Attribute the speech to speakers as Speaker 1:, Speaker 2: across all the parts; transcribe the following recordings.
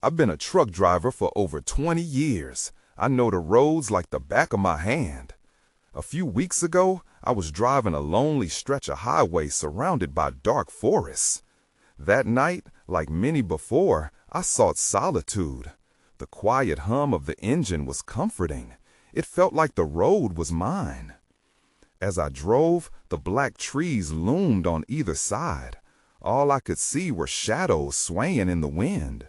Speaker 1: I've been a truck driver for over 20 years. I know the roads like the back of my hand. A few weeks ago, I was driving a lonely stretch of highway surrounded by dark forests. That night, like many before, I sought solitude. The quiet hum of the engine was comforting. It felt like the road was mine. As I drove, the black trees loomed on either side. All I could see were shadows swaying in the wind.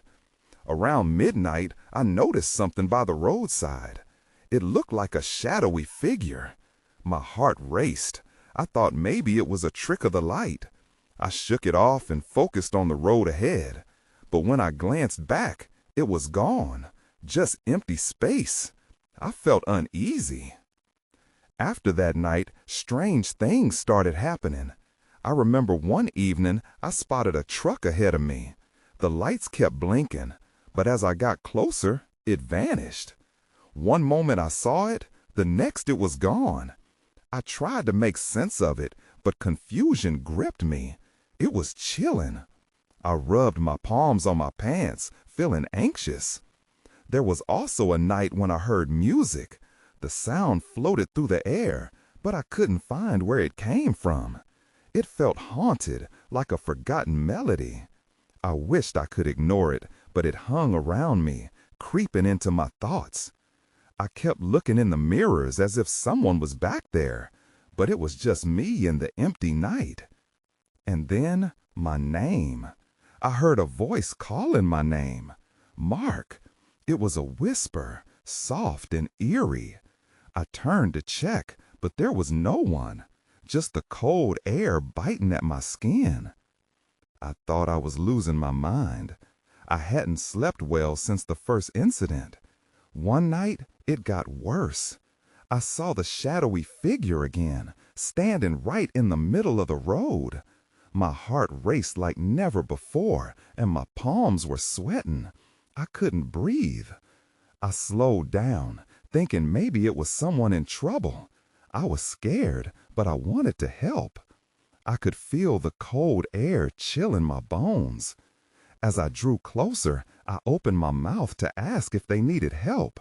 Speaker 1: Around midnight, I noticed something by the roadside. It looked like a shadowy figure. My heart raced. I thought maybe it was a trick of the light. I shook it off and focused on the road ahead. But when I glanced back, it was gone. Just empty space. I felt uneasy. After that night, strange things started happening. I remember one evening I spotted a truck ahead of me. The lights kept blinking, but as I got closer, it vanished. One moment I saw it, the next it was gone. I tried to make sense of it, but confusion gripped me. It was chilling. I rubbed my palms on my pants, feeling anxious. There was also a night when I heard music. The sound floated through the air, but I couldn't find where it came from. It felt haunted, like a forgotten melody. I wished I could ignore it, but it hung around me, creeping into my thoughts. I kept looking in the mirrors as if someone was back there, but it was just me in the empty night. And then, my name. I heard a voice calling my name. Mark. It was a whisper, soft and eerie. I turned to check, but there was no one. Just the cold air biting at my skin. I thought I was losing my mind. I hadn't slept well since the first incident. One night, it got worse. I saw the shadowy figure again, standing right in the middle of the road. My heart raced like never before, and my palms were sweating. I couldn't breathe. I slowed down, thinking maybe it was someone in trouble. I was scared, but I wanted to help. I could feel the cold air chilling my bones. As I drew closer, I opened my mouth to ask if they needed help.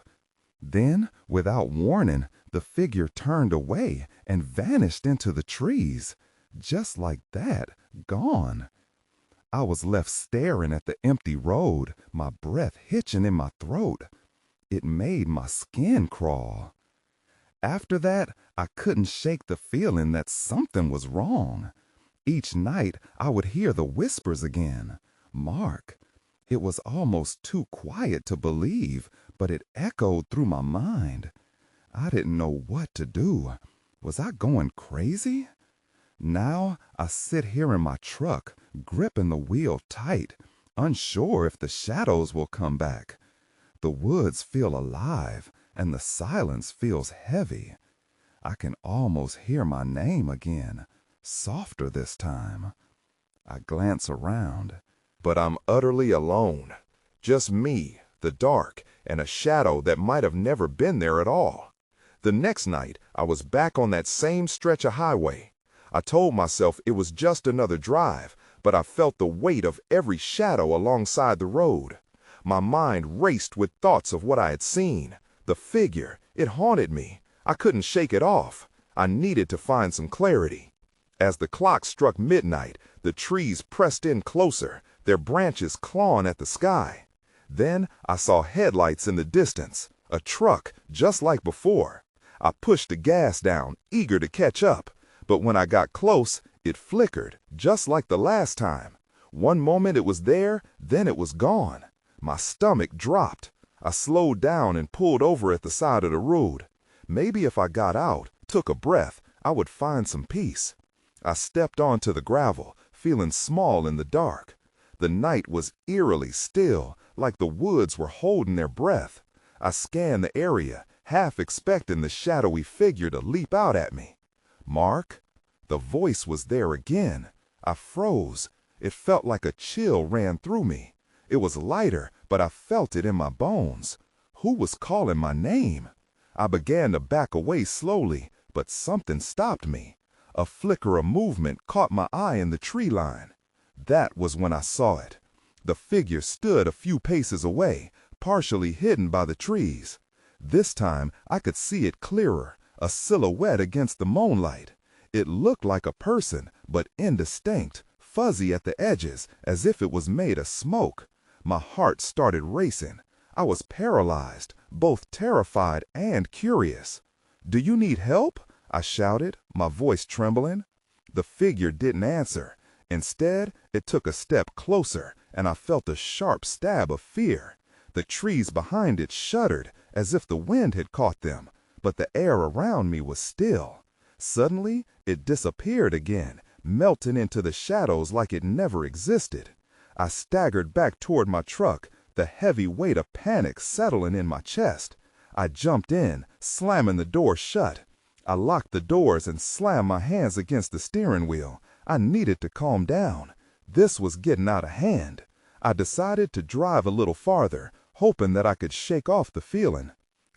Speaker 1: Then, without warning, the figure turned away and vanished into the trees. Just like that, gone. I was left staring at the empty road, my breath hitching in my throat. It made my skin crawl. After that, I couldn't shake the feeling that something was wrong. Each night, I would hear the whispers again. Mark. It was almost too quiet to believe, but it echoed through my mind. I didn't know what to do. Was I going crazy? Now, I sit here in my truck, gripping the wheel tight, unsure if the shadows will come back. The woods feel alive, and the silence feels heavy. I can almost hear my name again, softer this time. I glance around, but I'm utterly alone. Just me, the dark, and a shadow that might have never been there at all. The next night, I was back on that same stretch of highway. I told myself it was just another drive, but I felt the weight of every shadow alongside the road. My mind raced with thoughts of what I had seen. The figure, it haunted me. I couldn't shake it off. I needed to find some clarity. As the clock struck midnight, the trees pressed in closer, their branches clawing at the sky. Then I saw headlights in the distance, a truck just like before. I pushed the gas down, eager to catch up. But when I got close, it flickered, just like the last time. One moment it was there, then it was gone. My stomach dropped. I slowed down and pulled over at the side of the road. Maybe if I got out, took a breath, I would find some peace. I stepped onto the gravel, feeling small in the dark. The night was eerily still, like the woods were holding their breath. I scanned the area, half expecting the shadowy figure to leap out at me. Mark? The voice was there again. I froze. It felt like a chill ran through me. It was lighter, but I felt it in my bones. Who was calling my name? I began to back away slowly, but something stopped me. A flicker of movement caught my eye in the tree line. That was when I saw it. The figure stood a few paces away, partially hidden by the trees. This time I could see it clearer, a silhouette against the moonlight. It looked like a person, but indistinct, fuzzy at the edges, as if it was made of smoke. My heart started racing. I was paralyzed, both terrified and curious. "Do you need help?" I shouted, my voice trembling. The figure didn't answer. Instead, it took a step closer, and I felt a sharp stab of fear. The trees behind it shuddered, as if the wind had caught them, but the air around me was still. Suddenly, it disappeared again, melting into the shadows like it never existed. I staggered back toward my truck, the heavy weight of panic settling in my chest. I jumped in, slamming the door shut. I locked the doors and slammed my hands against the steering wheel. I needed to calm down. This was getting out of hand. I decided to drive a little farther, hoping that I could shake off the feeling.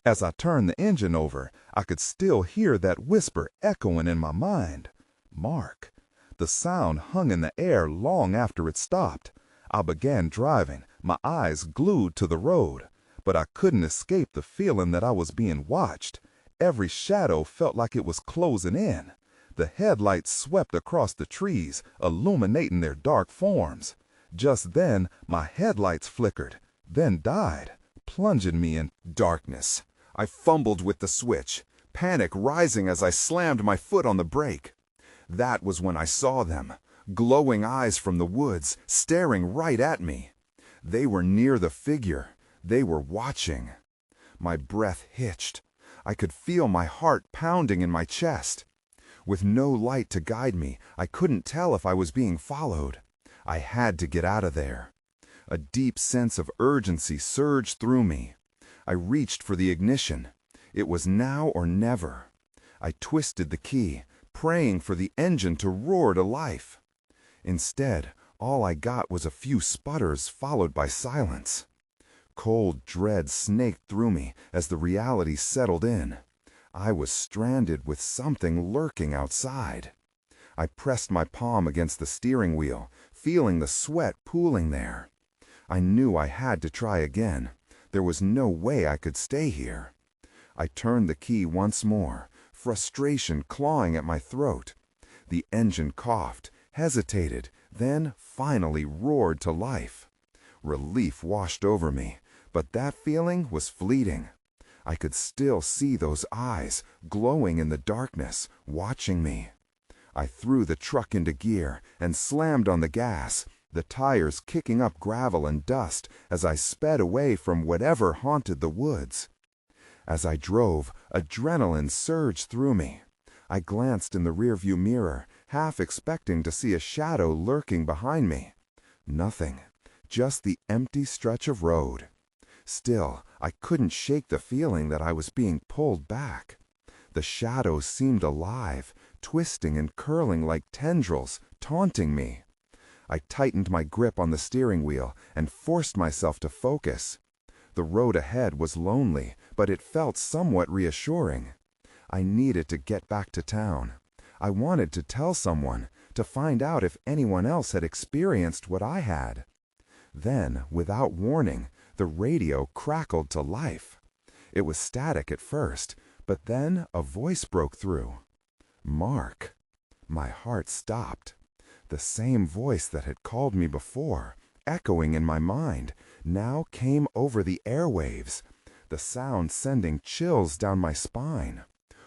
Speaker 1: As I turned the engine over, I could still hear that whisper echoing in my mind. Mark. The sound hung in the air long after it stopped. I began driving, my eyes glued to the road. But I couldn't escape the feeling that I was being watched. Every shadow felt like it was closing in. The headlights swept across the trees, illuminating their dark forms. Just then, my headlights flickered, then died, plunging me in darkness. I fumbled with the switch, panic rising as I slammed my foot on the brake. That was when I saw them, glowing eyes from the woods, staring right at me. They were near the figure. They were watching. My breath hitched. I could feel my heart pounding in my chest. With no light to guide me, I couldn't tell if I was being followed. I had to get out of there. A deep sense of urgency surged through me. I reached for the ignition. It was now or never. I twisted the key, praying for the engine to roar to life. Instead, all I got was a few sputters followed by silence. Cold dread snaked through me as the reality settled in. I was stranded with something lurking outside. I pressed my palm against the steering wheel, feeling the sweat pooling there. I knew I had to try again. There was no way I could stay here. I turned the key once more, frustration clawing at my throat. The engine coughed, hesitated, then finally roared to life. Relief washed over me, but that feeling was fleeting. I could still see those eyes, glowing in the darkness, watching me. I threw the truck into gear and slammed on the gas, the tires kicking up gravel and dust as I sped away from whatever haunted the woods. As I drove, adrenaline surged through me. I glanced in the rearview mirror, half expecting to see a shadow lurking behind me. Nothing, just the empty stretch of road. Still, I couldn't shake the feeling that I was being pulled back. The shadows seemed alive, twisting and curling like tendrils, taunting me. I tightened my grip on the steering wheel and forced myself to focus. The road ahead was lonely, but it felt somewhat reassuring. I needed to get back to town. I wanted to tell someone, to find out if anyone else had experienced what I had. Then, without warning, the radio crackled to life. It was static at first, but then a voice broke through. "Mark." My heart stopped. The same voice that had called me before, echoing in my mind, now came over the airwaves, the sound sending chills down my spine.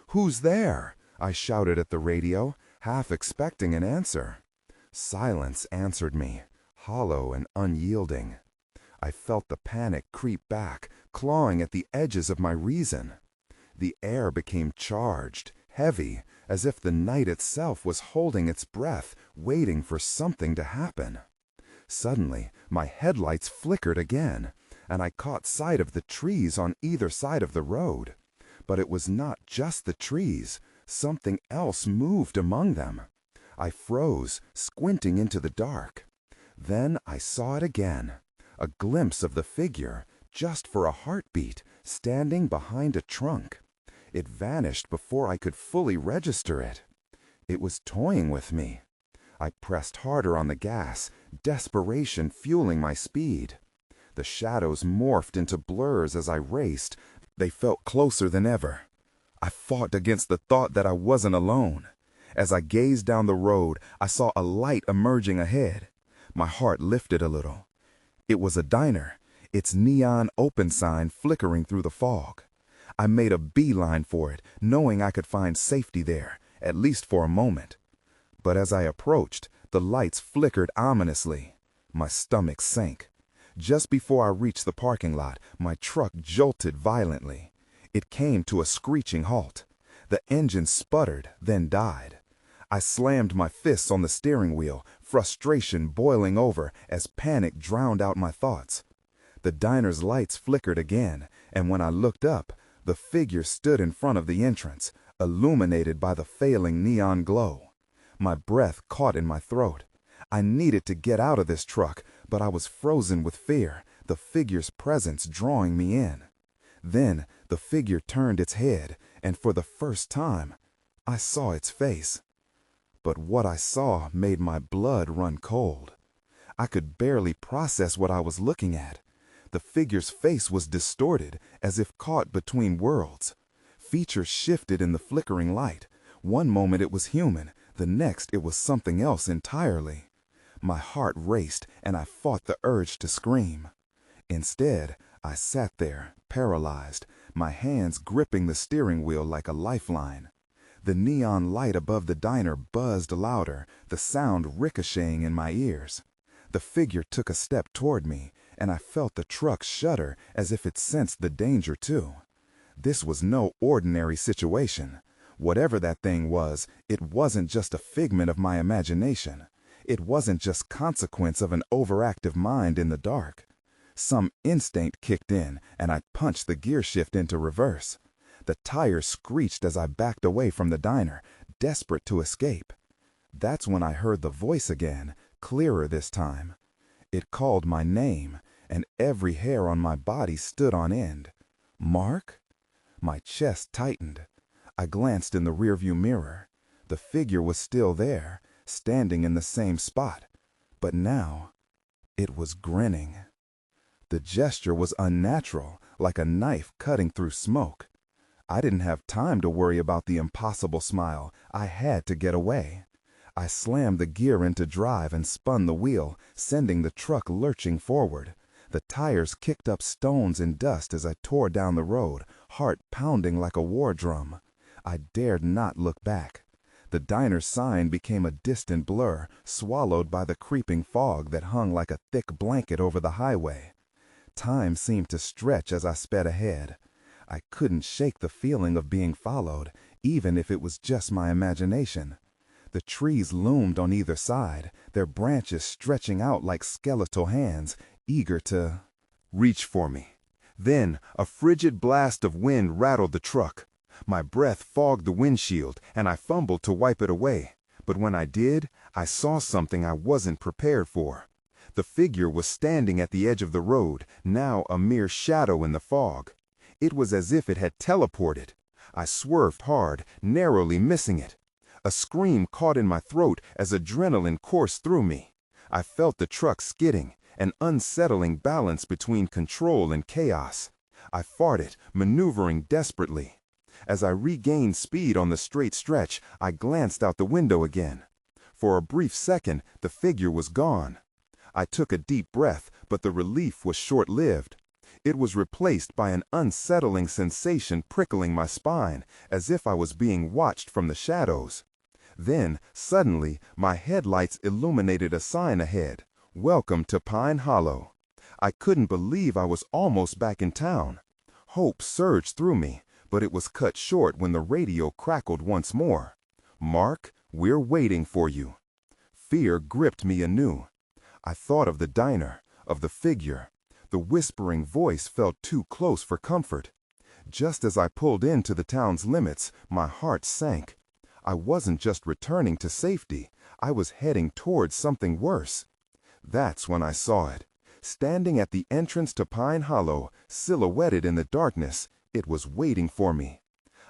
Speaker 1: "Who's there?" I shouted at the radio, half expecting an answer. Silence answered me, hollow and unyielding. I felt the panic creep back, clawing at the edges of my reason. The air became charged, heavy, as if the night itself was holding its breath, waiting for something to happen. Suddenly, my headlights flickered again, and I caught sight of the trees on either side of the road. But it was not just the trees. Something else moved among them. I froze, squinting into the dark. Then I saw it again, a glimpse of the figure, just for a heartbeat, standing behind a trunk. It vanished before I could fully register it. It was toying with me.
Speaker 2: I pressed harder on the gas, desperation fueling my speed. The shadows morphed into blurs as I raced. They felt closer than ever. I fought against the thought that I wasn't alone. As I gazed down the road, I saw a light emerging ahead. My heart lifted a little. It was a diner, its neon open sign flickering through the fog. I made a beeline for it, knowing I could find safety there, at least for a moment. But as I approached, the lights flickered ominously. My stomach sank. Just before I reached the parking lot, my truck jolted violently. It came to a screeching halt. The engine sputtered, then died. I slammed my fists on the steering wheel, frustration boiling over as panic drowned out my thoughts. The diner's lights flickered again, and when I looked up, the figure stood in front of the entrance, illuminated by the failing neon glow. My breath caught in my throat. I needed to get out of this truck, but I was frozen with fear, the figure's presence drawing me in. Then the figure turned its head, and for the first time, I saw its face. But what I saw made my blood run cold. I could barely process what I was looking at. The figure's face was distorted, as if caught between worlds. Features shifted in the flickering light. One moment it was human, the next it was something else entirely. My heart raced, and I fought the urge to scream. Instead, I sat there, paralyzed, my hands gripping the steering wheel like a lifeline. The neon light above the diner buzzed louder, the sound ricocheting in my ears. The figure took a step toward me, and I felt the truck shudder as if it sensed the danger too. This was no ordinary situation. Whatever that thing was, it wasn't just a figment of my imagination. It wasn't just consequence of an overactive mind in the dark. Some instinct kicked in, and I punched the gear shift into reverse. The tires screeched as I backed away from the diner, desperate to escape. That's when I heard the voice again, clearer this time. It called my name, and every hair on my body stood on end. Mark? My chest tightened. I glanced in the rearview mirror. The figure was still there, standing in the same spot. But now, it was grinning. The gesture was unnatural, like a knife cutting through smoke. I didn't have time to worry about the impossible smile. I had to get away. I slammed the gear into drive and spun the wheel, sending the truck lurching forward. The tires kicked up stones and dust as I tore down the road, heart pounding like a war drum. I dared not look back. The diner's sign became a distant blur, swallowed by the creeping fog that hung like a thick blanket over the highway. Time seemed to stretch as I sped ahead. I couldn't shake the feeling of being followed, even if it was just my imagination. The trees loomed on either side, their branches stretching out like skeletal hands, eager to reach for me. Then a frigid blast of wind rattled the truck. My breath fogged the windshield, and I fumbled to wipe it away. But when I did, I saw something I wasn't prepared for. The figure was standing at the edge of the road, now a mere shadow in the fog. It was as if it had teleported. I swerved hard, narrowly missing it. A scream caught in my throat as adrenaline coursed through me. I felt the truck skidding, an unsettling balance between control and chaos. I farted, maneuvering desperately. As I regained speed on the straight stretch, I glanced out the window again. For a brief second, the figure was gone. I took a deep breath, but the relief was short-lived. It was replaced by an unsettling sensation prickling my spine, as if I was being watched from the shadows. Then, suddenly, my headlights illuminated a sign ahead, "Welcome to Pine Hollow." I couldn't believe I was almost back in town. Hope surged through me, but it was cut short when the radio crackled once more. "Mark, we're waiting for you." Fear gripped me anew. I thought of the diner, of the figure. The whispering voice felt too close for comfort. Just as I pulled into the town's limits, my heart sank. I wasn't just returning to safety. I was heading towards something worse. That's when I saw it. Standing at the entrance to Pine Hollow, silhouetted in the darkness, it was waiting for me.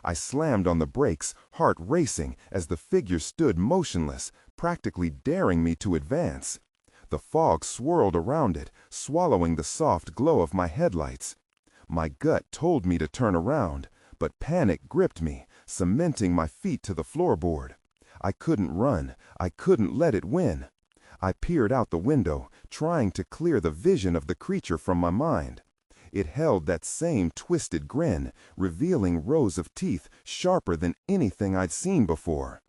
Speaker 2: I slammed on the brakes, heart racing, as the figure stood motionless, practically daring me to advance. The fog swirled around it, swallowing the soft glow of my headlights. My gut told me to turn around, but panic gripped me, cementing my feet to the floorboard. I couldn't run. I couldn't let it win. I peered out the window, trying to clear the vision of the creature from my mind. It held that same twisted grin, revealing rows of teeth sharper than anything I'd seen before.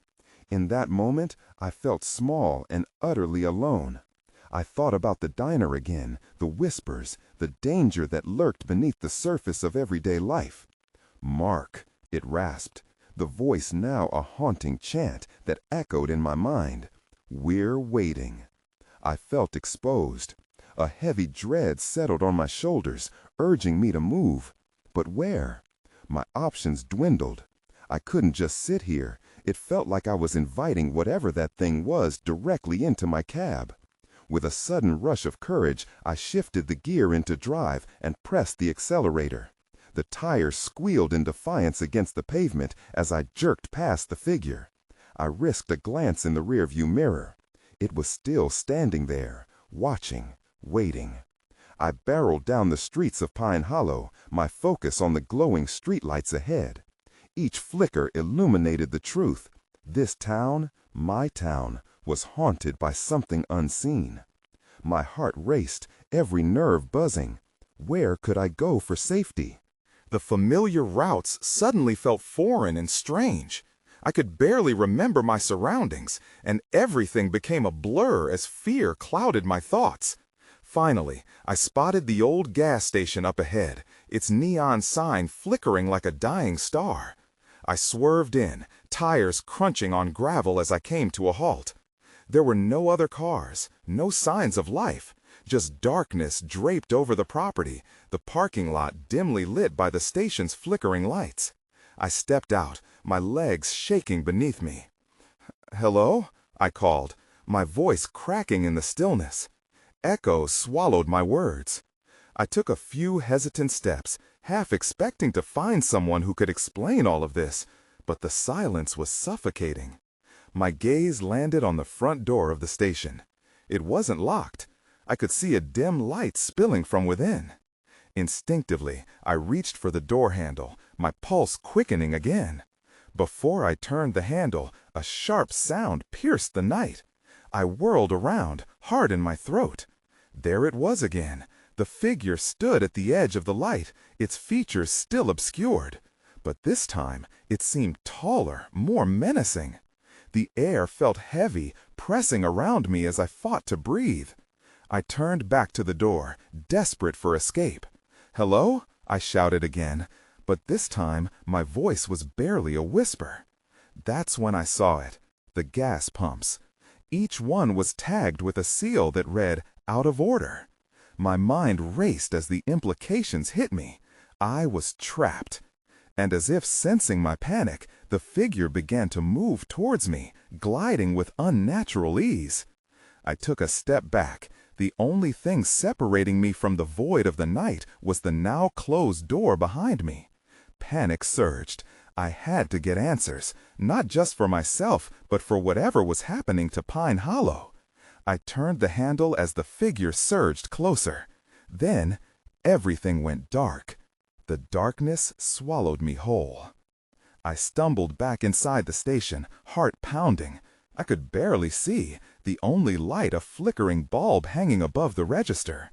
Speaker 2: In that moment, I felt small and utterly alone. I thought about the diner again, the whispers, the danger that lurked beneath the surface of everyday life. "Mark," it rasped, the voice now a haunting chant that echoed in my mind. "We're waiting." I felt exposed. A heavy dread settled on my shoulders, urging me to move. But where? My options dwindled. I couldn't just sit here. It felt like I was inviting whatever that thing was directly into my cab. With a sudden rush of courage, I shifted the gear into drive and pressed the accelerator. The tires squealed in defiance against the pavement as I jerked past the figure. I risked a glance in the rearview mirror. It was still standing there, watching, waiting. I barreled down the streets of Pine Hollow, my focus on the glowing streetlights ahead. Each flicker illuminated the truth. This town, my town, was haunted by something unseen. My heart raced, every nerve buzzing. Where could I go for safety?
Speaker 1: The familiar routes suddenly felt foreign and strange. I could barely remember my surroundings, and everything became a blur as fear clouded my thoughts. Finally, I spotted the old gas station up ahead, its neon sign flickering like a dying star. I swerved in, tires crunching on gravel as I came to a halt. There were no other cars, no signs of life, just darkness draped over the property, the parking lot dimly lit by the station's flickering lights. I stepped out, my legs shaking beneath me. "Hello?" I called, my voice cracking in the stillness. Echoes swallowed my words. I took a few hesitant steps, half expecting to find someone who could explain all of this, but the silence was suffocating. My gaze landed on the front door of the station. It wasn't locked. I could see a dim light spilling from within. Instinctively, I reached for the door handle, my pulse quickening again. Before I turned the handle, a sharp sound pierced the night. I whirled around, heart in my throat. There it was again. The figure stood at the edge of the light, its features still obscured. But this time, it seemed taller, more menacing. The air felt heavy, pressing around me as I fought to breathe. I turned back to the door, desperate for escape. "Hello?" I shouted again, but this time my voice was barely a whisper. That's when I saw it, the gas pumps. Each one was tagged with a seal that read, "Out of order." My mind raced as the implications hit me. I was trapped. And as if sensing my panic, the figure began to move towards me, gliding with unnatural ease. I took a step back. The only thing separating me from the void of the night was the now closed door behind me. Panic surged. I had to get answers, not just for myself, but for whatever was happening to Pine Hollow. I turned the handle as the figure surged closer. Then, everything went dark. The darkness swallowed me whole. I stumbled back inside the station, heart pounding. I could barely see, the only light a flickering bulb hanging above the register.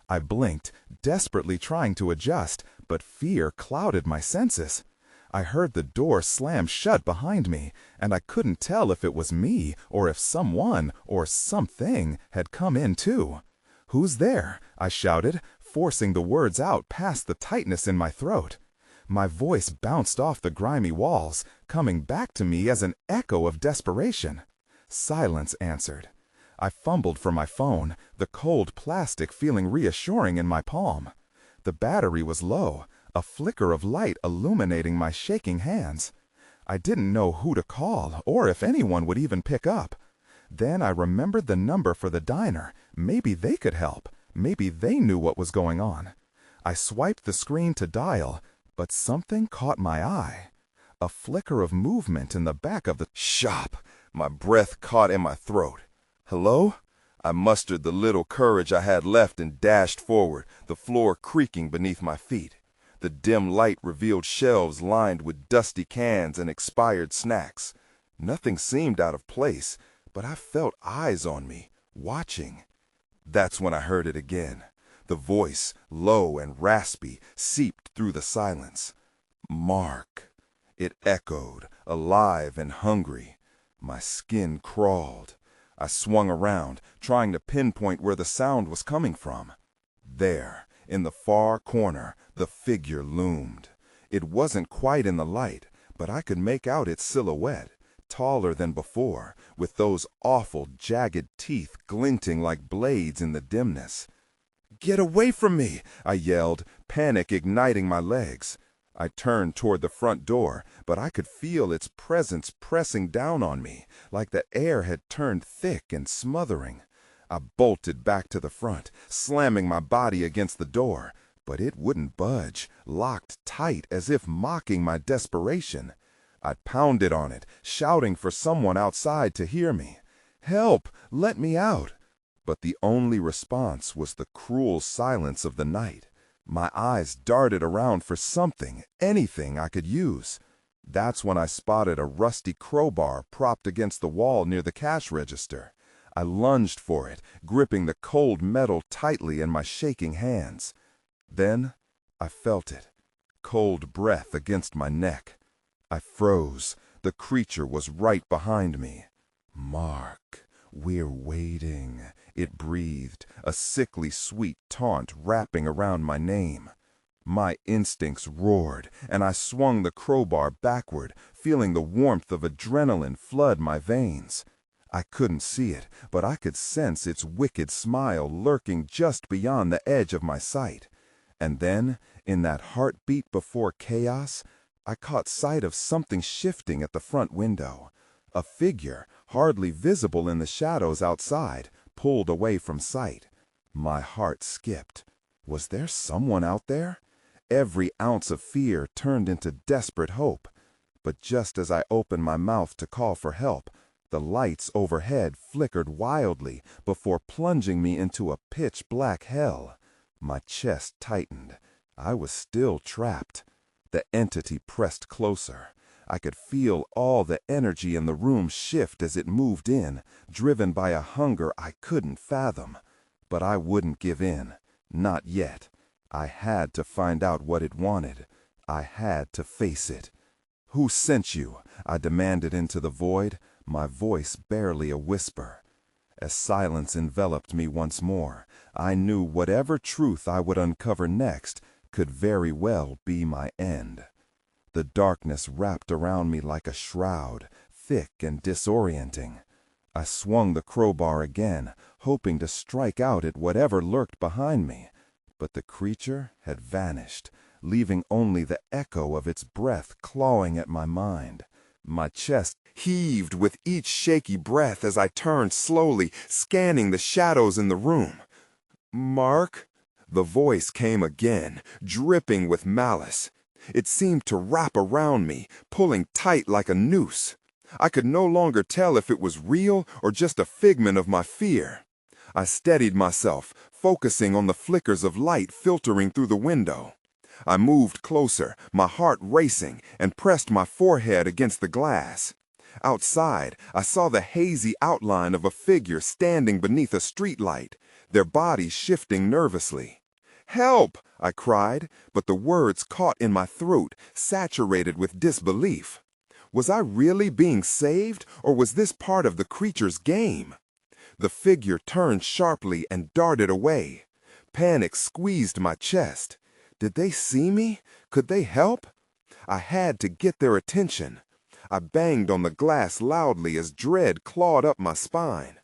Speaker 1: I blinked, desperately trying to adjust, but fear clouded my senses. I heard the door slam shut behind me, and I couldn't tell if it was me or if someone or something had come in too. "Who's there?" I shouted, forcing the words out past the tightness in my throat. My voice bounced off the grimy walls, coming back to me as an echo of desperation. Silence answered. I fumbled for my phone, the cold plastic feeling reassuring in my palm. The battery was low, a flicker of light illuminating my shaking hands. I didn't know who to call or if anyone would even pick up. Then I remembered the number for the diner. Maybe they could help. Maybe they knew what was going on. I swiped the screen to dial, but something caught my eye. A flicker of movement in the back of the shop. My breath caught in my throat. Hello? I mustered the little courage I had left and dashed forward, the floor creaking beneath my feet. The dim light revealed shelves lined with dusty cans and expired snacks. Nothing seemed out of place, but I felt eyes on me, watching. That's when I heard it again. The voice, low and raspy, seeped through the silence. Mark. It echoed, alive and hungry. My skin crawled. I swung around, trying to pinpoint where the sound was coming from. There, in the far corner, the figure loomed. It wasn't quite in the light, but I could make out its silhouette, taller than before, with those awful, jagged teeth glinting like blades in the dimness. "Get away from me!" I yelled, panic igniting my legs. I turned toward the front door, but I could feel its presence pressing down on me, like the air had turned thick and smothering. I bolted back to the front, slamming my body against the door, but it wouldn't budge, locked tight as if mocking my desperation. I pounded on it, shouting for someone outside to hear me. "Help! Let me out!" But the only response was the cruel silence of the night. My eyes darted around for something, anything I could use. That's when I spotted a rusty crowbar propped against the wall near the cash register. I lunged for it, gripping the cold metal tightly in my shaking hands. Then I felt it, cold breath against my neck. I froze. The creature was right behind me. "Mark, we're waiting," it breathed, a sickly sweet taunt wrapping around my name. My instincts roared, and I swung the crowbar backward, feeling the warmth of adrenaline flood my veins. I couldn't see it, but I could sense its wicked smile lurking just beyond the edge of my sight. And then, in that heartbeat before chaos, I caught sight of something shifting at the front window. A figure, hardly visible in the shadows outside, pulled away from sight. My heart skipped. Was there someone out there? Every ounce of fear turned into desperate hope. But just as I opened my mouth to call for help, the lights overhead flickered wildly before plunging me into a pitch-black hell. My chest tightened. I was still trapped. The entity pressed closer. I could feel all the energy in the room shift as it moved in, driven by a hunger I couldn't fathom. But I wouldn't give in. Not yet. I had to find out what it wanted. I had to face it. "Who sent you?" I demanded into the void, my voice barely a whisper. As silence enveloped me once more, I knew whatever truth I would uncover next could very well be my end. The darkness wrapped around me like a shroud, thick and disorienting. I swung the crowbar again, hoping to strike out at whatever lurked behind me. But the creature had vanished, leaving only the echo of its breath clawing at my mind. My chest heaved with each shaky breath as I turned slowly, scanning the shadows in the room. "Mark?" The voice came again, dripping with malice. It seemed to wrap around me, pulling tight like a noose. I could no longer tell if it was real or just a figment of my fear. I steadied myself, focusing on the flickers of light filtering through the window. I moved closer, my heart racing, and pressed my forehead against the glass. Outside, I saw the hazy outline of a figure standing beneath a streetlight, their bodies shifting nervously. "Help!" I cried, but the words caught in my throat, saturated with disbelief. Was I really being saved, or was this part of the creature's game? The figure turned sharply and darted away. Panic squeezed my chest. Did they see me? Could they help? I had to get their attention. I banged on the glass loudly as dread clawed up my spine.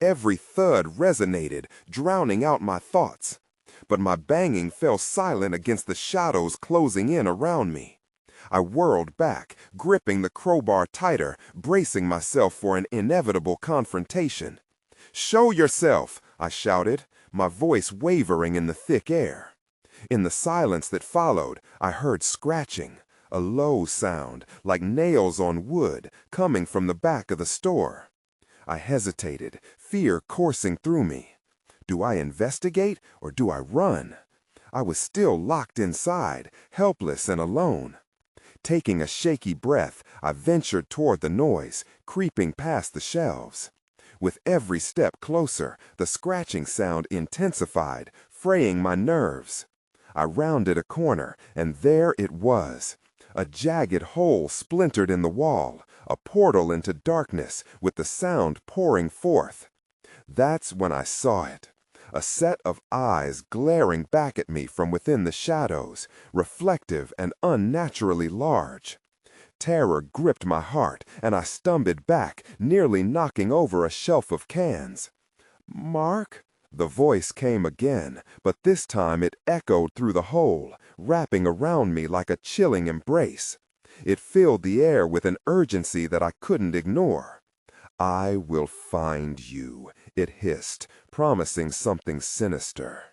Speaker 1: Every thud resonated, drowning out my thoughts. But my banging fell silent against the shadows closing in around me. I whirled back, gripping the crowbar tighter, bracing myself for an inevitable confrontation. "Show yourself!" I shouted, my voice wavering in the thick air. In the silence that followed, I heard scratching.
Speaker 2: a low sound, like nails on wood, coming from the back of the store. I hesitated, fear coursing through me. Do I investigate or do I run? I was still locked inside, helpless and alone. Taking a shaky breath, I ventured toward the noise, creeping past the shelves. With every step closer, the scratching sound intensified, fraying my nerves. I rounded a corner, and there it was. A jagged hole splintered in the wall, a portal into darkness with the sound pouring forth. That's when I saw it. A set of eyes glaring back at me from within the shadows, reflective and unnaturally large. Terror gripped my heart, and I stumbled back, nearly knocking over a shelf of cans. "Mark?" The voice came again, but this time it echoed through the hole, wrapping around me like a chilling embrace. It filled the air with an urgency that I couldn't ignore. "I will find you," it hissed, promising something sinister.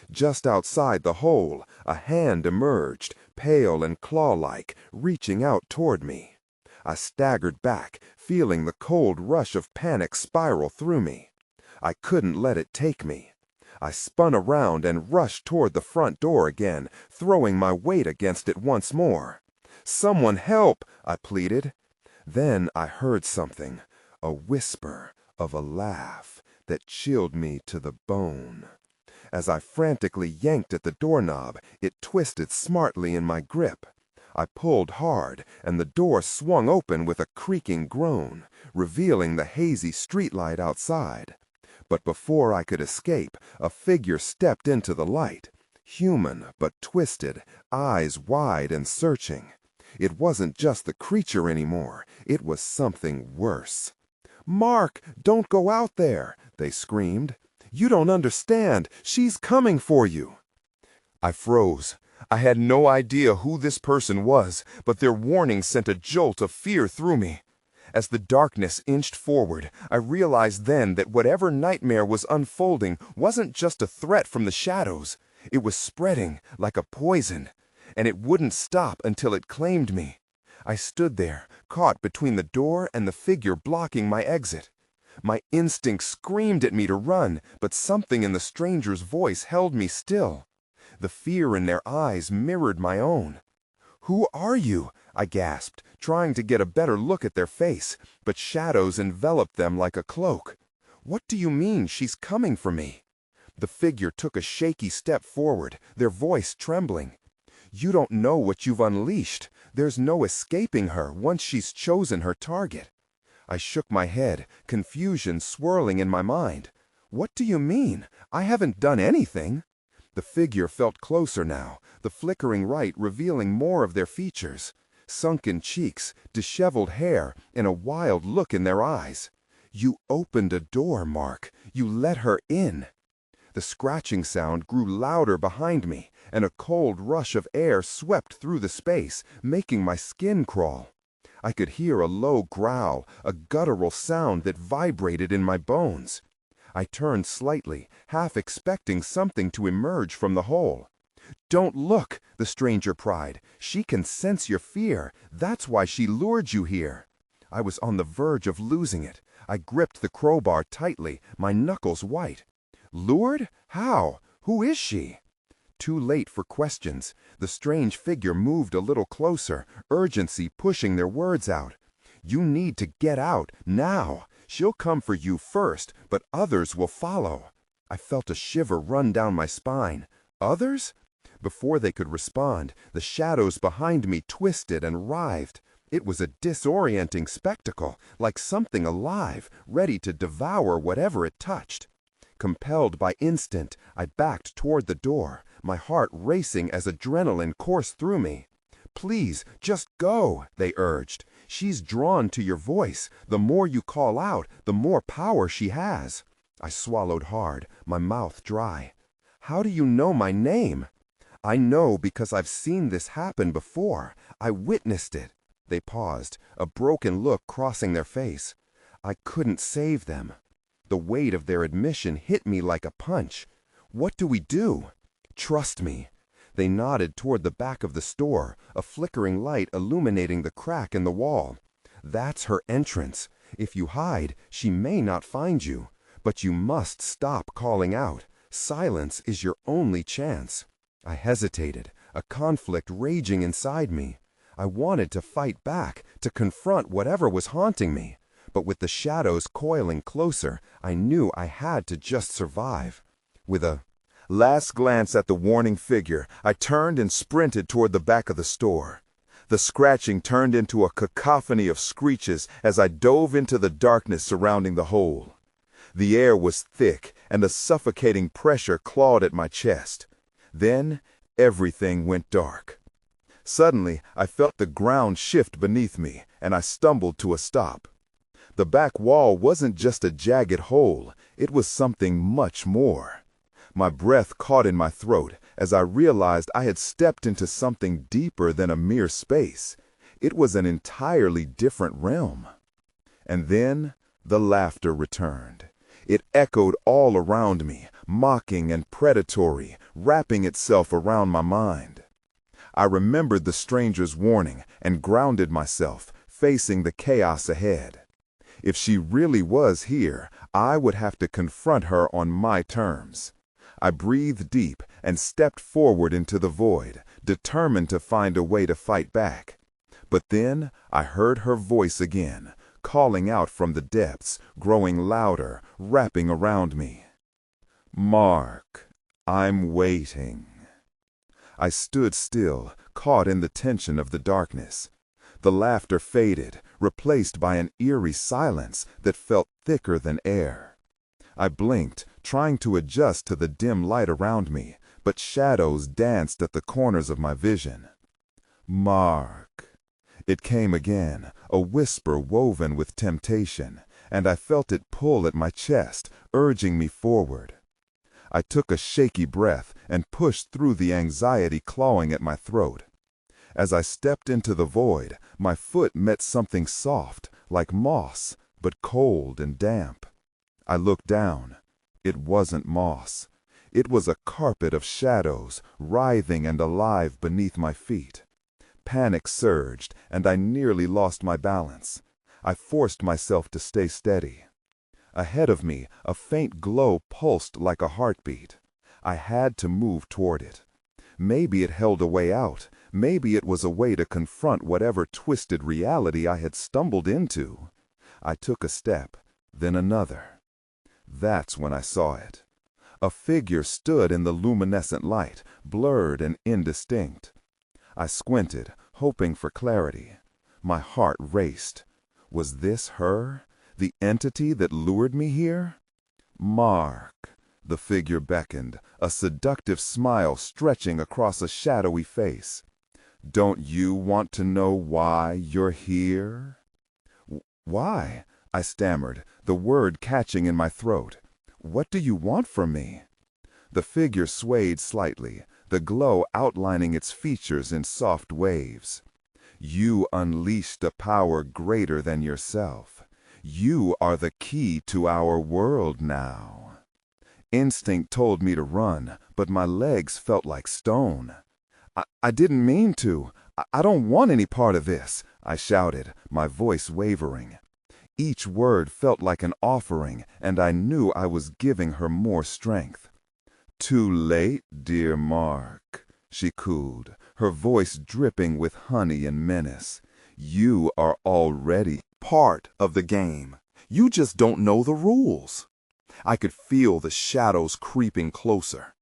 Speaker 2: Just outside the hole, a hand emerged, pale and claw-like, reaching out toward me. I staggered back, feeling the cold rush of panic spiral through me. I couldn't let it take me. I spun around and rushed toward the front door again, throwing my weight against it once more. "Someone help!" I pleaded. Then I heard something, a whisper of a laugh that chilled me to the bone. As I frantically yanked at the doorknob, it twisted smartly in my grip. I pulled hard, and the door swung open with a creaking groan, revealing the hazy streetlight outside. But before I could escape, a figure stepped into the light, human but twisted, eyes wide and searching. It wasn't just the creature anymore, it was something worse. "Mark, don't go out there!" they screamed. "You don't understand. She's coming for you." I froze. I had no idea who this person was, but their warning sent a jolt of fear through me. As the darkness inched forward, I realized then that whatever nightmare was unfolding wasn't just a threat from the shadows. It was spreading like a poison, and it wouldn't stop until it claimed me. I stood there, caught between the door and the figure blocking my exit. My instinct screamed at me to run, but something in the stranger's voice held me still. The fear in their eyes mirrored my own. "Who are you?" I gasped, trying to get a better look at their face, but shadows enveloped them like a cloak. "What do you mean she's coming for me?" The figure took a shaky step forward, their voice trembling. "You don't know what you've unleashed. There's no escaping her once she's chosen her target." I shook my head, confusion swirling in my mind. "What do you mean? I haven't done anything." The figure felt closer now, the flickering light revealing more of their features. Sunken cheeks, disheveled hair, and a wild look in their eyes. "You opened a door, Mark. You let her in." The scratching sound grew louder behind me, and a cold rush of air swept through the space, making my skin crawl. I could hear a low growl, a guttural sound that vibrated in my bones. I turned slightly, half expecting something to emerge from the hole. "Don't look," the stranger cried. "She can sense your fear. That's why she lured you here." I was on the verge of losing it. I gripped the crowbar tightly, my knuckles white. "Lured? How? Who is she?" Too late for questions. The strange figure moved a little closer, urgency pushing their words out. "You need to get out, now. She'll come for you first, but others will follow." I felt a shiver run down my spine. "Others?" Before they could respond, the shadows behind me twisted and writhed. It was a disorienting spectacle, like something alive, ready to devour whatever it touched. Compelled by instinct, I backed toward the door, my heart racing as adrenaline coursed through me. "Please, just go," they urged. "She's drawn to your voice. The more you call out, the more power she has." I swallowed hard, my mouth dry. "How do you know my name?" "I know because I've seen this happen before. I witnessed it." They paused, a broken look crossing their face. I couldn't save them. The weight of their admission hit me like a punch. "What do we do?" "Trust me." They nodded toward the back of the store, a flickering light illuminating the crack in the wall. That's her entrance. If you hide, she may not find you. But you must stop calling out. Silence is your only chance. I hesitated, a conflict raging inside me. I wanted to fight back, to confront whatever was haunting me. But with the shadows coiling closer, I knew I had to just survive. With a last glance at the warning figure, I turned and sprinted toward the back of the store. The scratching turned into a cacophony of screeches as I dove into the darkness surrounding the hole. The air was thick, and a suffocating pressure clawed at my chest. Then, everything went dark. Suddenly, I felt the ground shift beneath me, and I stumbled to a stop. The back wall wasn't just a jagged hole, it was something much more. My breath caught in my throat as I realized I had stepped into something deeper than a mere space. It was an entirely different realm. And then, the laughter returned. It echoed all around me, mocking and predatory, wrapping itself around my mind. I remembered the stranger's warning and grounded myself, facing the chaos ahead. If she really was here, I would have to confront her on my terms. I breathed deep and stepped forward into the void, determined to find a way to fight back. But then I heard her voice again, calling out from the depths, growing louder, wrapping around me. "Mark, I'm waiting." I stood still, caught in the tension of the darkness. The laughter faded, replaced by an eerie silence that felt thicker than air. I blinked, trying to adjust to the dim light around me, but shadows danced at the corners of my vision. "Mark." It came again, a whisper woven with temptation, and I felt it pull at my chest, urging me forward. I took a shaky breath and pushed through the anxiety clawing at my throat. As I stepped into the void, my foot met something soft, like moss, but cold and damp. I looked down. It wasn't moss. It was a carpet of shadows, writhing and alive beneath my feet. Panic surged, and I nearly lost my balance. I forced myself to stay steady. Ahead of me, a faint glow pulsed like a heartbeat. I had to move toward it. Maybe it held a way out. Maybe it was a way to confront whatever twisted reality I had stumbled into. I took a step, then another. That's when I saw it. A figure stood in the luminescent light, blurred and indistinct. I squinted, hoping for clarity. My heart raced. Was this her? The entity that lured me here? "Mark." The figure beckoned, a seductive smile stretching across a shadowy face. "Don't you want to know why you're here?" "Why?" I stammered, the word catching in my throat. "What do you want from me?" The figure swayed slightly, the glow outlining its features in soft waves. "You unleashed a power greater than yourself. You are the key to our world now." Instinct told me to run, but my legs felt like stone. I didn't mean to. I don't want any part of this," I shouted, my voice wavering. Each word felt like an offering, and I knew I was giving her more strength. "Too late, dear Mark," she cooed, her voice dripping with honey and menace. "You are already part of the game. You just don't know the rules." I could feel the shadows creeping closer.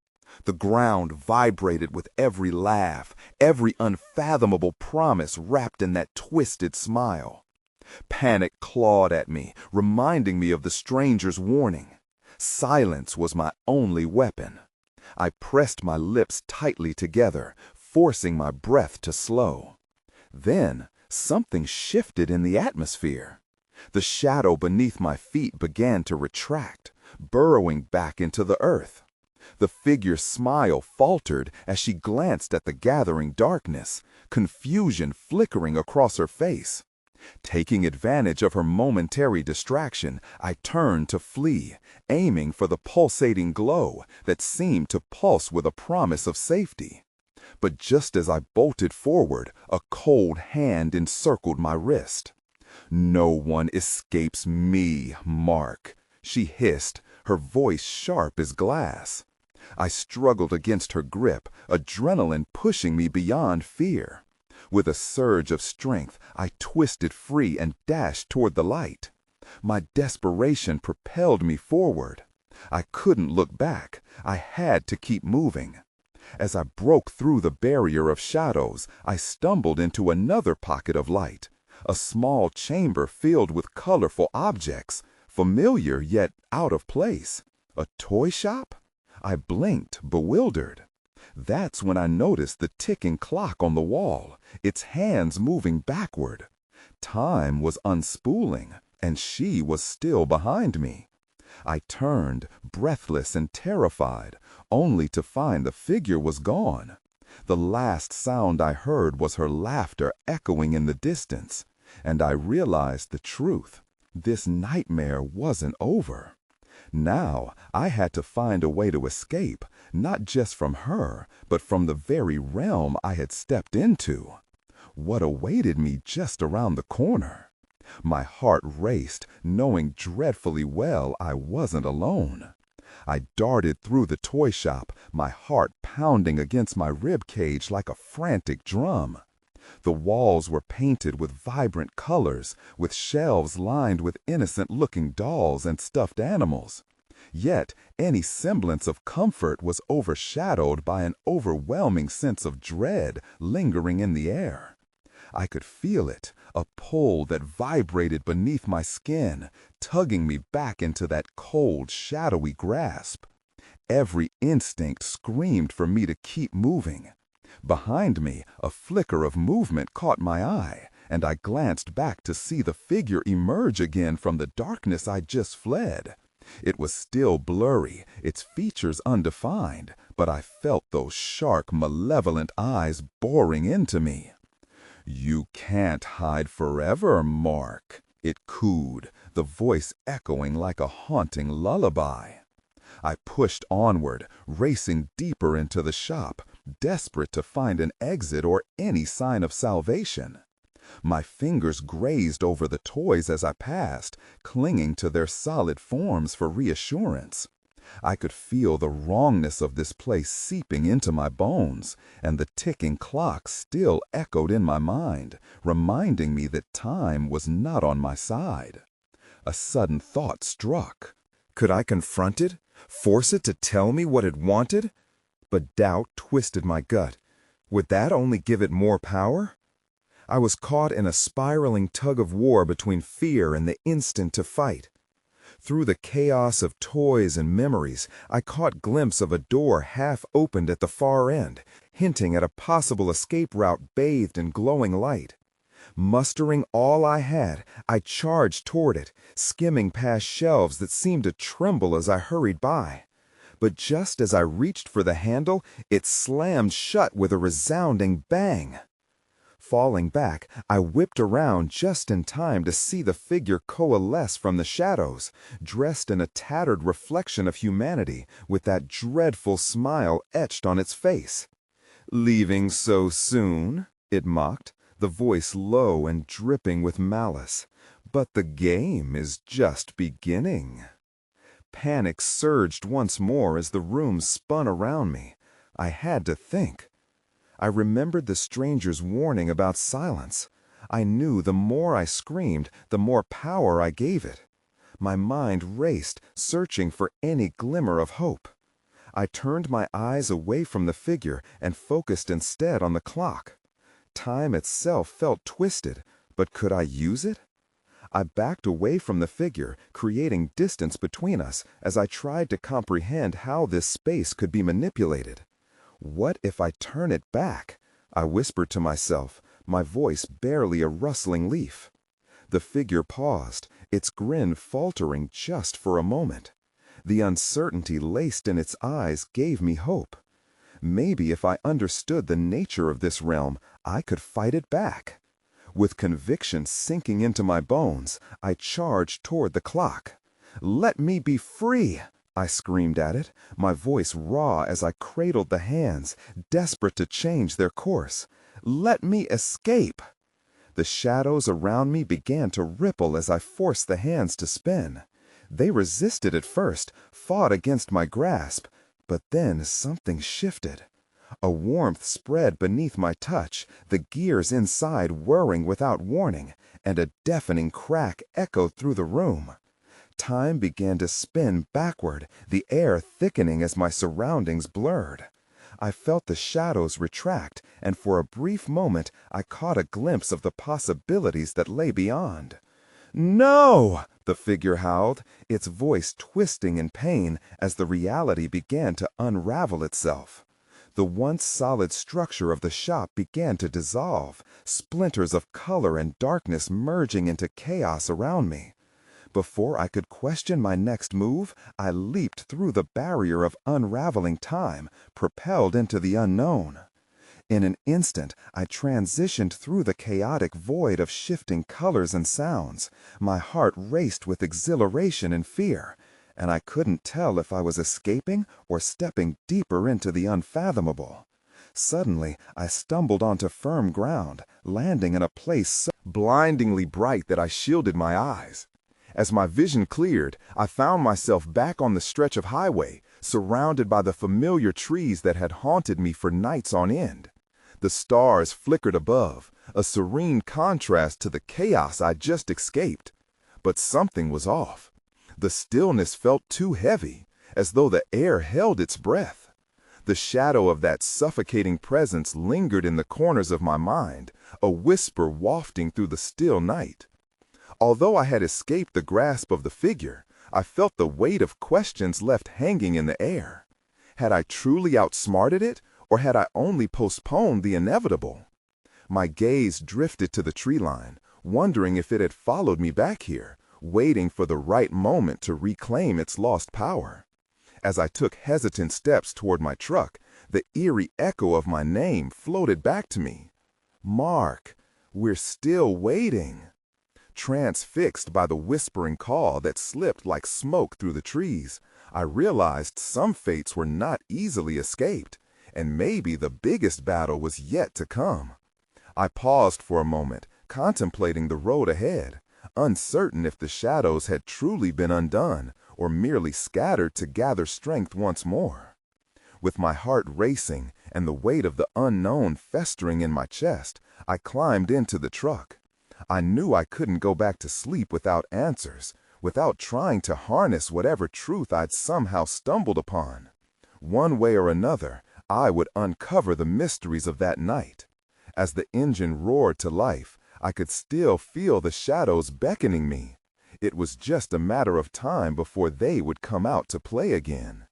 Speaker 2: The ground vibrated with every laugh, every unfathomable promise wrapped in that twisted smile. Panic clawed at me, reminding me of the stranger's warning. Silence was my only weapon. I pressed my lips tightly together, forcing my breath to slow. Then, something shifted in the atmosphere. The shadow beneath my feet began to retract, burrowing back into the earth. The figure's smile faltered as she glanced at the gathering darkness, confusion flickering across her face. Taking advantage of her momentary distraction, I turned to flee, aiming for the pulsating glow that seemed to pulse with a promise of safety. But just as I bolted forward, a cold hand encircled my wrist. "No one escapes me, Mark," she hissed, her voice sharp as glass. I struggled against her grip, adrenaline pushing me beyond fear. With a surge of strength, I twisted free and dashed toward the light. My desperation propelled me forward. I couldn't look back. I had to keep moving. As I broke through the barrier of shadows, I stumbled into another pocket of light, a small chamber filled with colorful objects, familiar yet out of place. A toy shop? I blinked, bewildered. That's when I noticed the ticking clock on the wall, its hands moving backward. Time was unspooling, and she was still behind me. I turned, breathless and terrified, only to find the figure was gone. The last sound I heard was her laughter echoing in the distance, and I realized the truth. This nightmare wasn't over. Now I had to find a way to escape, not just from her, but from the very realm I had stepped into. What awaited me just around the corner? My heart raced, knowing dreadfully well I wasn't alone. I darted through the toy shop, my heart pounding against my rib cage like a frantic drum. The walls were painted with vibrant colors, with shelves lined with innocent-looking dolls and stuffed animals. Yet any semblance of comfort was overshadowed by an overwhelming sense of dread lingering in the air. I could feel it, a pull that vibrated beneath my skin, tugging me back into that cold, shadowy grasp. Every instinct screamed for me to keep moving. Behind me, a flicker of movement caught my eye, and I glanced back to see the figure emerge again from the darkness I'd just fled. It was still blurry, its features undefined, but I felt those sharp, malevolent eyes boring into me. "You can't hide forever, Mark," it cooed, the voice echoing like a haunting lullaby. I pushed onward, racing deeper into the shop, desperate to find an exit or any sign of salvation. My fingers grazed over the toys as I passed, clinging to their solid forms for reassurance. I could feel the wrongness of this place seeping into my bones, and the ticking clock still echoed in my mind, reminding me that time was not on my side. A sudden thought struck. Could I confront it, force it to tell me what it wanted? But doubt twisted my gut. Would that only give it more power? I was caught in a spiraling tug-of-war between fear and the instinct to fight. Through the chaos of toys and memories, I caught glimpse of a door half opened at the far end, hinting at a possible escape route bathed in glowing light. Mustering all I had, I charged toward it, skimming past shelves that seemed to tremble as I hurried by. But just as I reached for the handle, it slammed shut with a resounding bang. Falling back, I whipped around just in time to see the figure coalesce from the shadows, dressed in a tattered reflection of humanity, with that dreadful smile etched on its face. "Leaving so soon?" it mocked, the voice low and dripping with malice. "But the game is just beginning." Panic surged once more as the room spun around me. I had to think. I remembered the stranger's warning about silence. I knew the more I screamed, the more power I gave it. My mind raced, searching for any glimmer of hope. I turned my eyes away from the figure and focused instead on the clock. Time itself felt twisted, but could I use it? I backed away from the figure, creating distance between us as I tried to comprehend how this space could be manipulated. What if I turn it back? I whispered to myself, my voice barely a rustling leaf. The figure paused, its grin faltering just for a moment. The uncertainty laced in its eyes gave me hope. Maybe if I understood the nature of this realm, I could fight it back. With conviction sinking into my bones, I charged toward the clock. "Let me be free!" I screamed at it, my voice raw as I cradled the hands, desperate to change their course. Let me escape! The shadows around me began to ripple as I forced the hands to spin. They resisted at first, fought against my grasp, but then something shifted. A warmth spread beneath my touch, the gears inside whirring without warning, and a deafening crack echoed through the room. Time began to spin backward, the air thickening as my surroundings blurred. I felt the shadows retract, and for a brief moment I caught a glimpse of the possibilities that lay beyond. "No!" the figure howled, its voice twisting in pain as the reality began to unravel itself. The once solid structure of the shop began to dissolve, splinters of color and darkness merging into chaos around me. Before I could question my next move, I leaped through the barrier of unraveling time, propelled into the unknown. In an instant, I transitioned through the chaotic void of shifting colors and sounds. My heart raced with exhilaration and fear, and I couldn't tell if I was escaping or stepping deeper into the unfathomable. Suddenly, I stumbled onto firm ground, landing in a place so blindingly bright that I shielded my eyes. As my vision cleared, I found myself back on the stretch of highway, surrounded by the familiar trees that had haunted me for nights on end. The stars flickered above, a serene contrast to the chaos I'd just escaped. But something was off. The stillness felt too heavy, as though the air held its breath. The shadow of that suffocating presence lingered in the corners of my mind, a whisper wafting through the still night. Although I had escaped the grasp of the figure, I felt the weight of questions left hanging in the air. Had I truly outsmarted it, or had I only postponed the inevitable? My gaze drifted to the tree line, wondering if it had followed me back here, waiting for the right moment to reclaim its lost power. As I took hesitant steps toward my truck, the eerie echo of my name floated back to me. "Mark, we're still waiting." Transfixed by the whispering call that slipped like smoke through the trees, I realized some fates were not easily escaped, and maybe the biggest battle was yet to come. I paused for a moment, contemplating the road ahead, uncertain if the shadows had truly been undone or merely scattered to gather strength once more. With my heart racing and the weight of the unknown festering in my chest, I climbed into the truck. I knew I couldn't go back to sleep without answers, without trying to harness whatever truth I'd somehow stumbled upon. One way or another, I would uncover the mysteries of that night. As the engine roared to life, I could still feel the shadows beckoning me. It was just a matter of time before they would come out to play again.